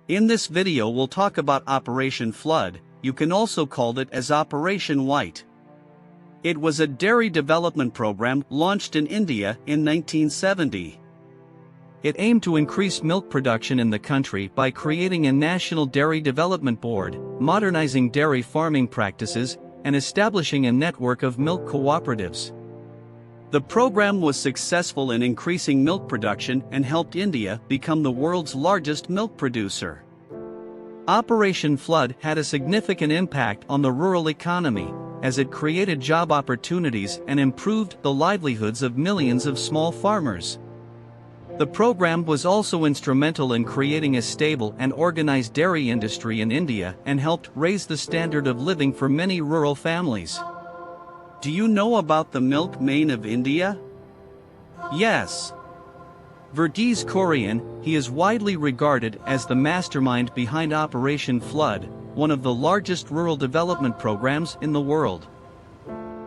In this video we'll talk about Operation Flood. You can also call it as Operation White. It was a dairy development program launched in India in 1970. It aimed to increase milk production in the country by creating a National Dairy Development Board, modernizing dairy farming practices, and establishing a network of milk cooperatives. The program was successful in increasing milk production and helped India become the world's largest milk producer. Operation Flood had a significant impact on the rural economy, as it created job opportunities and improved the livelihoods of millions of small farmers. The program was also instrumental in creating a stable and organized dairy industry in India and helped raise the standard of living for many rural families. Do you know about the milk mane of India? Yes. Verghese Kurian, he is widely regarded as the mastermind behind Operation Flood, one of the largest rural development programs in the world.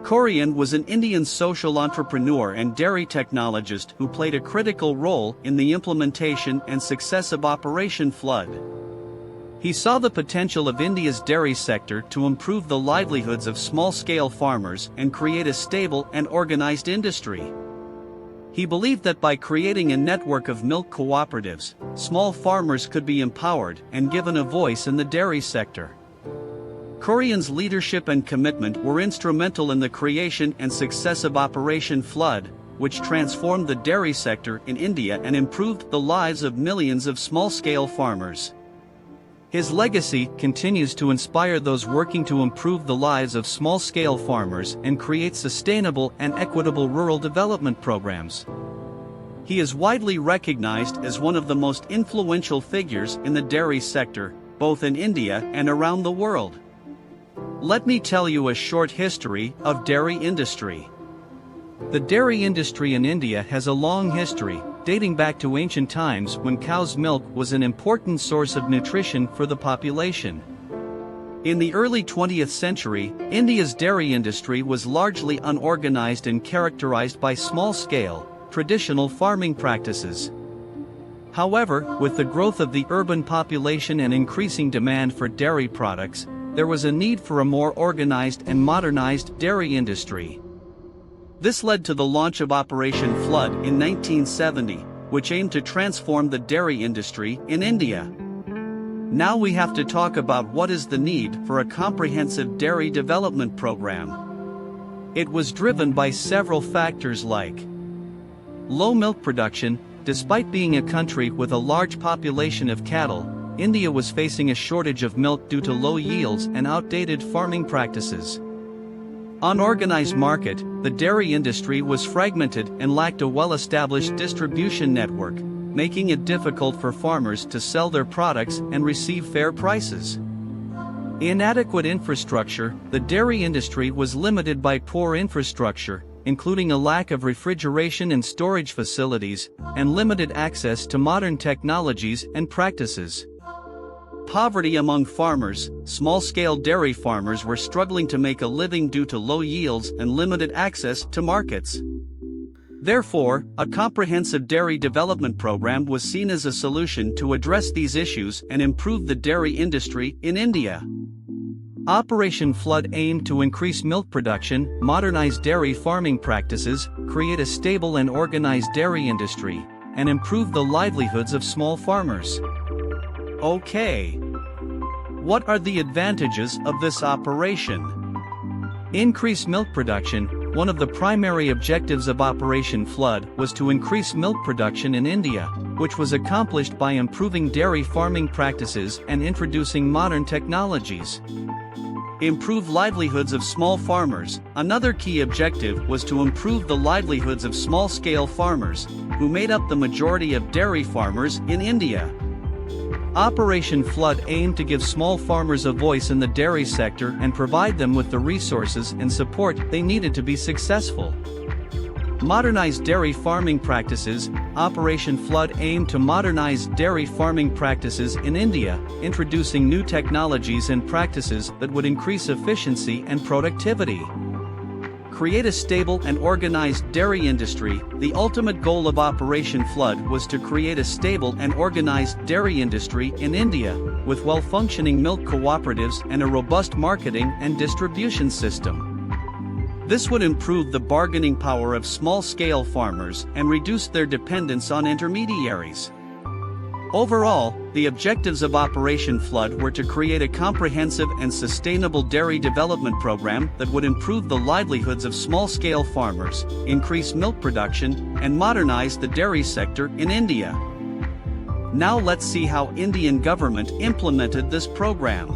Kurian was an Indian social entrepreneur and dairy technologist who played a critical role in the implementation and success of Operation Flood. He saw the potential of India's dairy sector to improve the livelihoods of small-scale farmers and create a stable and organized industry. He believed that by creating a network of milk cooperatives, small farmers could be empowered and given a voice in the dairy sector. Kurian's leadership and commitment were instrumental in the creation and success of Operation Flood, which transformed the dairy sector in India and improved the lives of millions of small-scale farmers. His legacy continues to inspire those working to improve the lives of small-scale farmers and create sustainable and equitable rural development programs. He is widely recognized as one of the most influential figures in the dairy sector, both in India and around the world. Let me tell you a short history of dairy industry. The dairy industry in India has a long history, dating back to ancient times when cow's milk was an important source of nutrition for the population. In the early 20th century, India's dairy industry was largely unorganized and characterized by small-scale, traditional farming practices. However, with the growth of the urban population and increasing demand for dairy products, there was a need for a more organized and modernized dairy industry. This led to the launch of Operation Flood in 1970, which aimed to transform the dairy industry in India. Now we have to talk about what is the need for a comprehensive dairy development program. It was driven by several factors like low milk production. Despite being a country with a large population of cattle, India was facing a shortage of milk due to low yields and outdated farming practices. Unorganized market, the dairy industry was fragmented and lacked a well-established distribution network, making it difficult for farmers to sell their products and receive fair prices. Inadequate infrastructure, the dairy industry was limited by poor infrastructure, including a lack of refrigeration and storage facilities, and limited access to modern technologies and practices. Poverty among farmers, small-scale dairy farmers were struggling to make a living due to low yields and limited access to markets. Therefore, a comprehensive dairy development program was seen as a solution to address these issues and improve the dairy industry in India. Operation Flood aimed to increase milk production, modernize dairy farming practices, create a stable and organized dairy industry, and improve the livelihoods of small farmers. Okay. What are the advantages of this operation? Increase milk production. One of the primary objectives of Operation Flood was to increase milk production in India, which was accomplished by improving dairy farming practices and introducing modern technologies. Improve livelihoods of small farmers. Another key objective was to improve the livelihoods of small-scale farmers, who made up the majority of dairy farmers in India. Operation Flood aimed to give small farmers a voice in the dairy sector and provide them with the resources and support they needed to be successful. Modernize dairy farming practices. Operation Flood aimed to modernize dairy farming practices in India, introducing new technologies and practices that would increase efficiency and productivity. create a stable and organized dairy industry. The ultimate goal of Operation Flood was to create a stable and organized dairy industry in India, with well-functioning milk cooperatives and a robust marketing and distribution system. This would improve the bargaining power of small-scale farmers and reduce their dependence on intermediaries. Overall, the objectives of Operation Flood were to create a comprehensive and sustainable dairy development program that would improve the livelihoods of small-scale farmers, increase milk production, and modernize the dairy sector in India. Now let's see how Indian government implemented this program.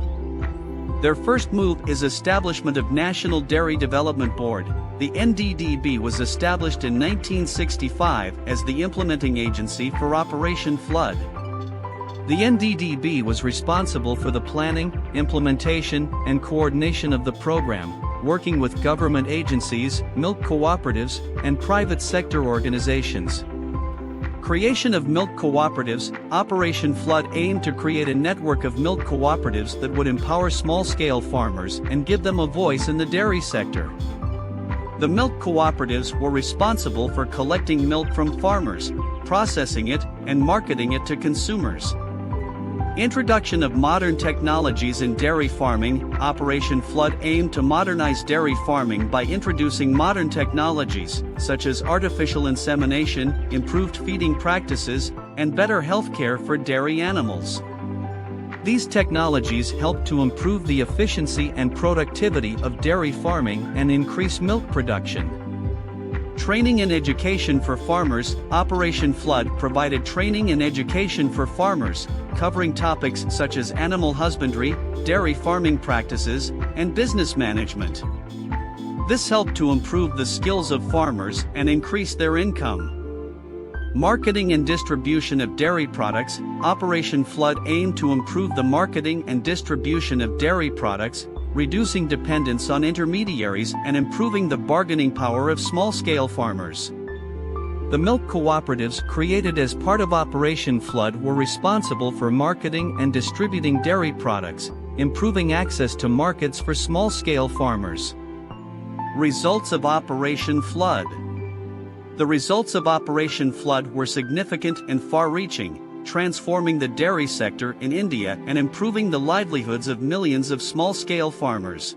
Their first move is establishment of National Dairy Development Board. The NDDB was established in 1965 as the implementing agency for Operation Flood. The NDDB was responsible for the planning, implementation, and coordination of the program, working with government agencies, milk cooperatives, and private sector organizations. Creation of milk cooperatives. Operation Flood aimed to create a network of milk cooperatives that would empower small-scale farmers and give them a voice in the dairy sector. The milk cooperatives were responsible for collecting milk from farmers, processing it, and marketing it to consumers. Introduction of modern technologies in dairy farming. Operation Flood aimed to modernize dairy farming by introducing modern technologies, such as artificial insemination, improved feeding practices, and better healthcare for dairy animals. These technologies help to improve the efficiency and productivity of dairy farming and increase milk production. Training and education for farmers. Operation Flood provided training and education for farmers, covering topics such as animal husbandry, dairy farming practices, and business management. This helped to improve the skills of farmers and increase their income. Marketing and distribution of dairy products. Operation Flood aimed to improve the marketing and distribution of dairy products, reducing dependence on intermediaries and improving the bargaining power of small-scale farmers. The milk cooperatives created as part of Operation Flood were responsible for marketing and distributing dairy products, improving access to markets for small-scale farmers. Results of Operation Flood. The results of Operation Flood were significant and far-reaching, transforming the dairy sector in India and improving the livelihoods of millions of small-scale farmers.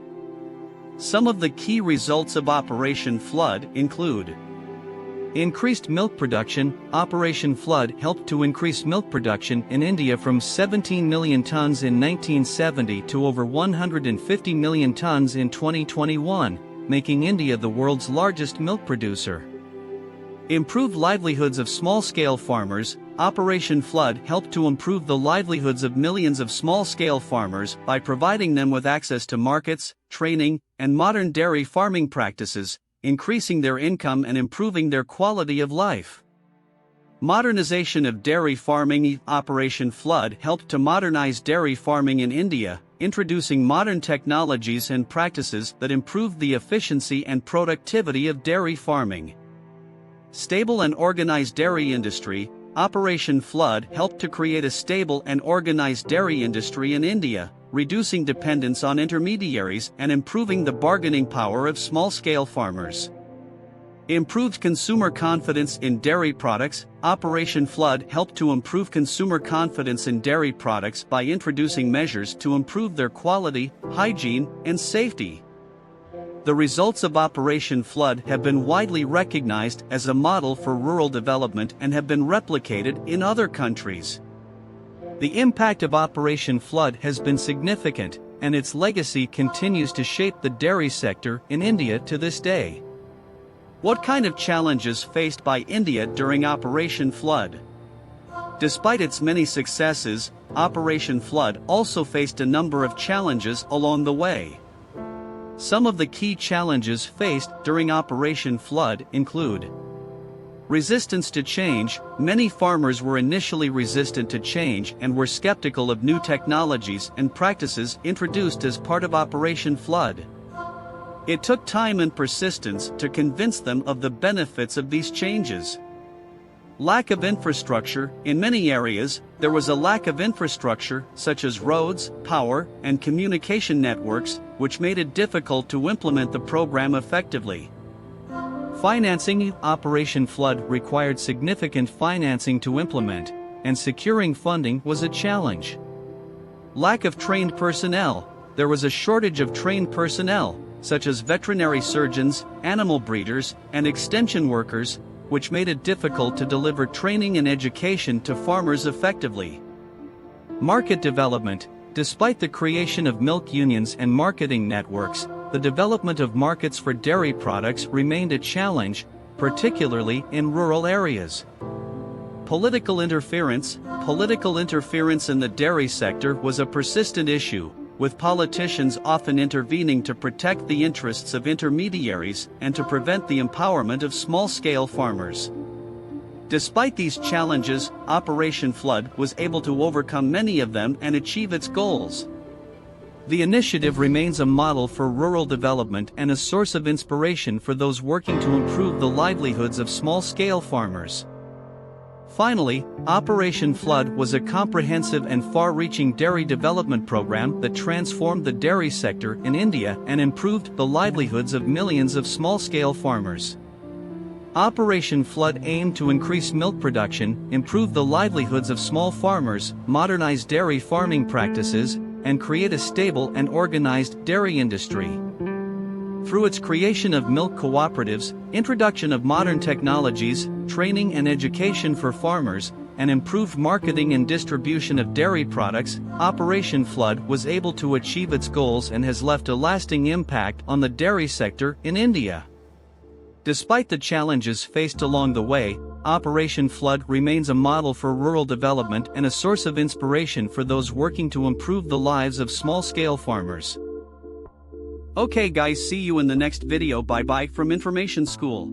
Some of the key results of Operation Flood include: increased milk production. Operation Flood helped to increase milk production in India from 17 million tons in 1970 to over 150 million tons in 2021, making India the world's largest milk producer. Improved livelihoods of small-scale farmers. Operation Flood helped to improve the livelihoods of millions of small-scale farmers by providing them with access to markets, training, and modern dairy farming practices, increasing their income and improving their quality of life. Modernization of dairy farming. Operation Flood helped to modernize dairy farming in India, introducing modern technologies and practices that improved the efficiency and productivity of dairy farming. Stable and organized dairy industry. Operation Flood helped to create a stable and organized dairy industry in India, reducing dependence on intermediaries and improving the bargaining power of small-scale farmers. Improved consumer confidence in dairy products. Operation Flood helped to improve consumer confidence in dairy products by introducing measures to improve their quality, hygiene, and safety. The results of Operation Flood have been widely recognized as a model for rural development and have been replicated in other countries. The impact of Operation Flood has been significant, and its legacy continues to shape the dairy sector in India to this day. What kind of challenges faced by India during Operation Flood? Despite its many successes, Operation Flood also faced a number of challenges along the way. Some of the key challenges faced during Operation Flood include: resistance to change. Many farmers were initially resistant to change and were skeptical of new technologies and practices introduced as part of Operation Flood. It took time and persistence to convince them of the benefits of these changes. Lack of infrastructure. In many areas, there was a lack of infrastructure, such as roads, power, and communication networks, which made it difficult to implement the program effectively. Financing Operation Flood required significant financing to implement, and securing funding was a challenge. Lack of trained personnel. There was a shortage of trained personnel, such as veterinary surgeons, animal breeders, and extension workers, which made it difficult to deliver training and education to farmers effectively. Market development. Despite the creation of milk unions and marketing networks, the development of markets for dairy products remained a challenge, particularly in rural areas. Political interference. Political interference in the dairy sector was a persistent issue, with politicians often intervening to protect the interests of intermediaries and to prevent the empowerment of small-scale farmers. Despite these challenges, Operation Flood was able to overcome many of them and achieve its goals. The initiative remains a model for rural development and a source of inspiration for those working to improve the livelihoods of small-scale farmers. Finally, Operation Flood was a comprehensive and far-reaching dairy development program that transformed the dairy sector in India and improved the livelihoods of millions of small-scale farmers. Operation Flood aimed to increase milk production, improve the livelihoods of small farmers, modernize dairy farming practices, and create a stable and organized dairy industry. Through its creation of milk cooperatives, introduction of modern technologies, training and education for farmers, and improved marketing and distribution of dairy products, Operation Flood was able to achieve its goals and has left a lasting impact on the dairy sector in India. Despite the challenges faced along the way, Operation Flood remains a model for rural development and a source of inspiration for those working to improve the lives of small-scale farmers. Okay guys, see you in the next video. Bye bye from Information School.